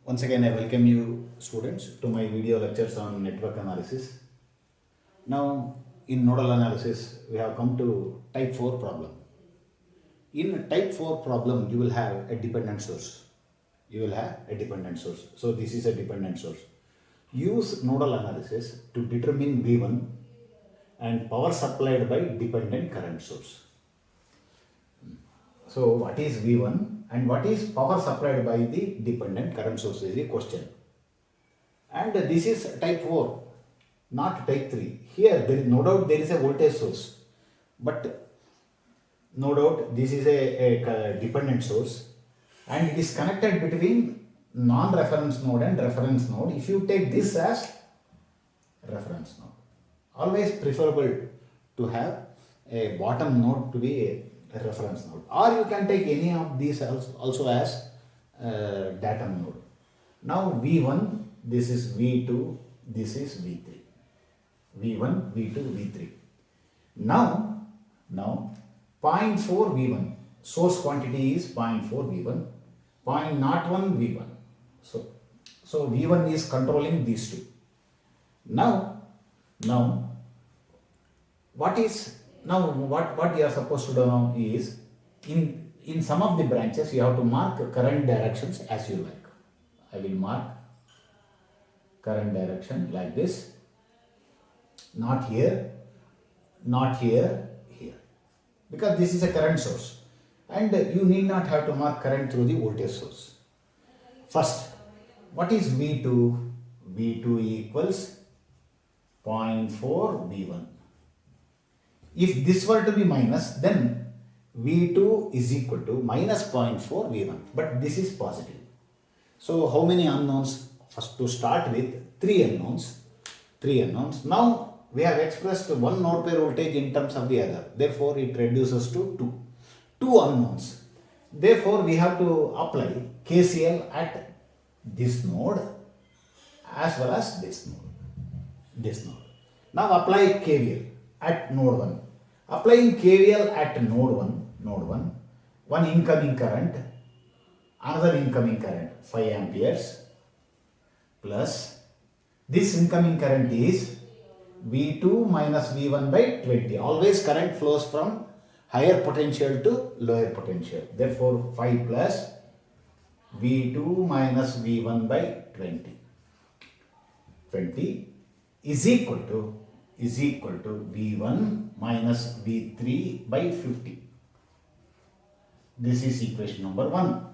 Once again, I welcome you students to my video lectures on network analysis. Now, in nodal analysis, we have come to type 4 problem. In type 4 problem, you will have a dependent source. So, this is a dependent source. Use nodal analysis to determine V1 and power supplied by dependent current source. So, what is V1 and what is power supplied by the dependent current source is the question. And this is type 4, not type 3. Here, there is no doubt there is a voltage source, but no doubt this is a dependent source and it is connected between non-reference node and reference node. If you take this as reference node, always preferable to have a bottom node to be a reference node, or you can take any of these also as datum node. Now V1, this is V2, this is V3. V1, V2, V3. Now 0.4 V1, source quantity is 0.4 V1, 0.01 V1. So V1 is controlling these two. Now what you are supposed to do now is in some of the branches you have to mark current directions as you like. I will mark current direction like this, not here, here, because this is a current source and you need not have to mark current through the voltage source. First, what is V2? V2 equals 0.4 V1. If this were to be minus, then V2 is equal to minus 0.4 V1, but this is positive. So how many unknowns? First, to start with, 3 unknowns. Now we have expressed one node pair voltage in terms of the other. Therefore, it reduces to 2. 2 unknowns. Therefore, we have to apply KCL at this node as well as this node. Now apply KVL at node 1. Applying KVL at node 1, one incoming current, another incoming current 5 amperes plus this incoming current is V2 minus V1 by 20. Always current flows from higher potential to lower potential. Therefore, 5 plus V2 minus V1 by 20 is equal to V1 minus V3 by 50. This is equation number 1.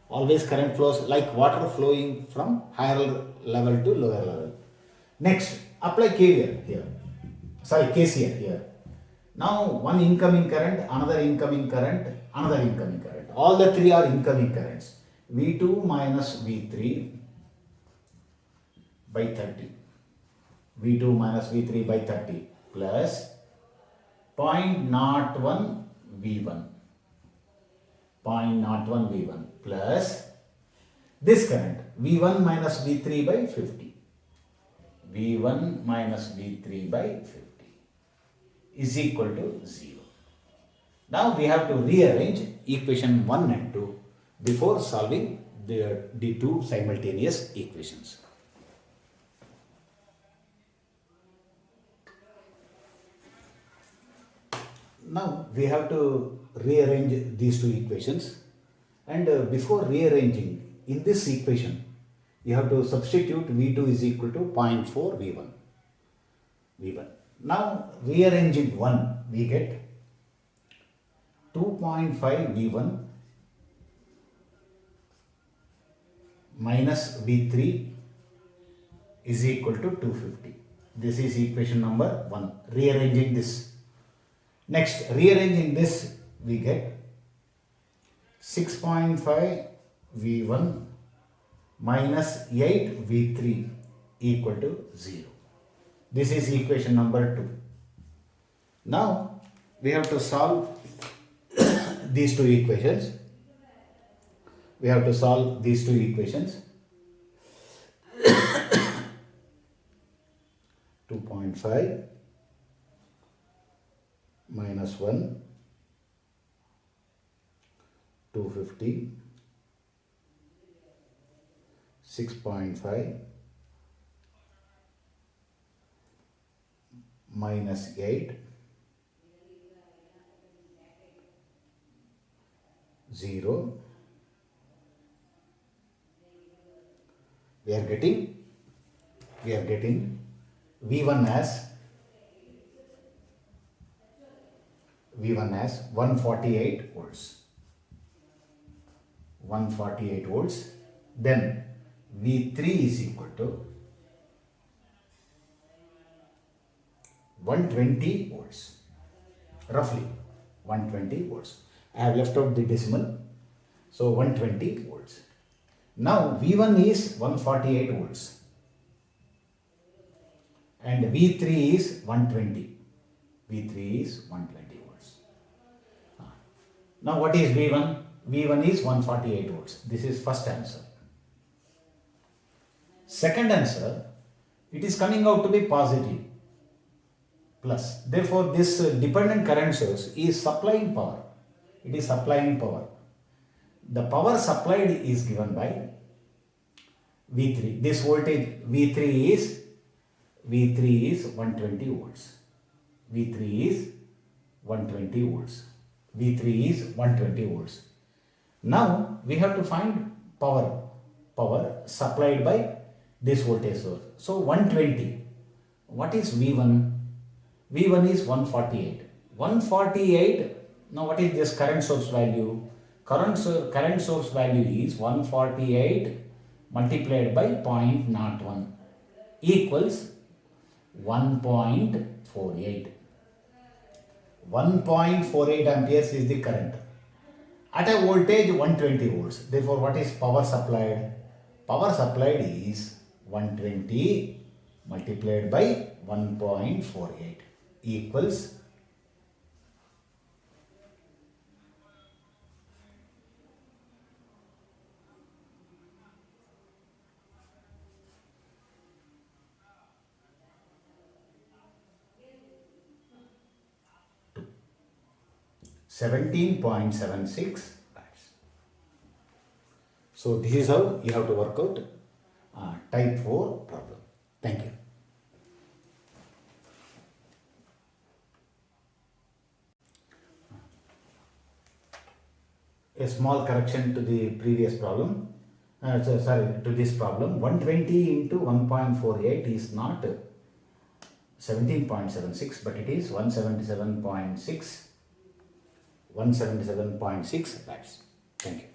Always current flows like water flowing from higher level to lower level. Next, apply KCL here. Now one incoming current, another incoming current, another incoming current. All the 3 are incoming currents. V2 minus V3 by 30. V2 minus V3 by 30 plus 0.01 V1. 0.01 V1 plus this current V1 minus V3 by 50. V1 minus V3 by 50 is equal to 0. Now we have to rearrange equation 1 and 2 before solving the two simultaneous equations. Now we have to rearrange these two equations, and before rearranging in this equation you have to substitute V2 is equal to 0.4 V1. Now rearranging 1 we get 2.5 V1 minus V3 is equal to 250. This is equation number 1. Rearranging this. Next, rearranging this, we get 6.5 V1 minus 8 V3 equal to 0. This is equation number 2. Now, we have to solve these two equations. 2.5 minus 1, 250 6.5 minus 8, 0. We are getting V1 as 148 volts. 148 volts. Then V3 is equal to 120 volts. Roughly 120 volts. I have left out the decimal. So 120 volts. Now V1 is 148 volts and V3 is 120. V3 is 120 volts. Now what is V1? V1 is 148 volts. This is first answer. Second answer, it is coming out to be positive plus. Therefore, this dependent current source is supplying power. It is supplying power. The power supplied is given by V3. This voltage V3 is 120 volts. V3 is 120 volts. V3 is 120 volts. Now we have to find power supplied by this voltage source. So 120. What is V1? V1 is 148. 148. Now what is this current source value? Current source value is 148 multiplied by 0.01 equals 1.48. 1.48 amperes is the current at a voltage 120 volts. Therefore, what is power supplied? Power supplied is 120 multiplied by 1.48 equals 17.76 watts. So this is how you have to work out type 4 problem. Thank you. A small correction to the previous problem. To this problem, 120 into 1.48 is not 17.76, but it is 177.6 watts. Thank you.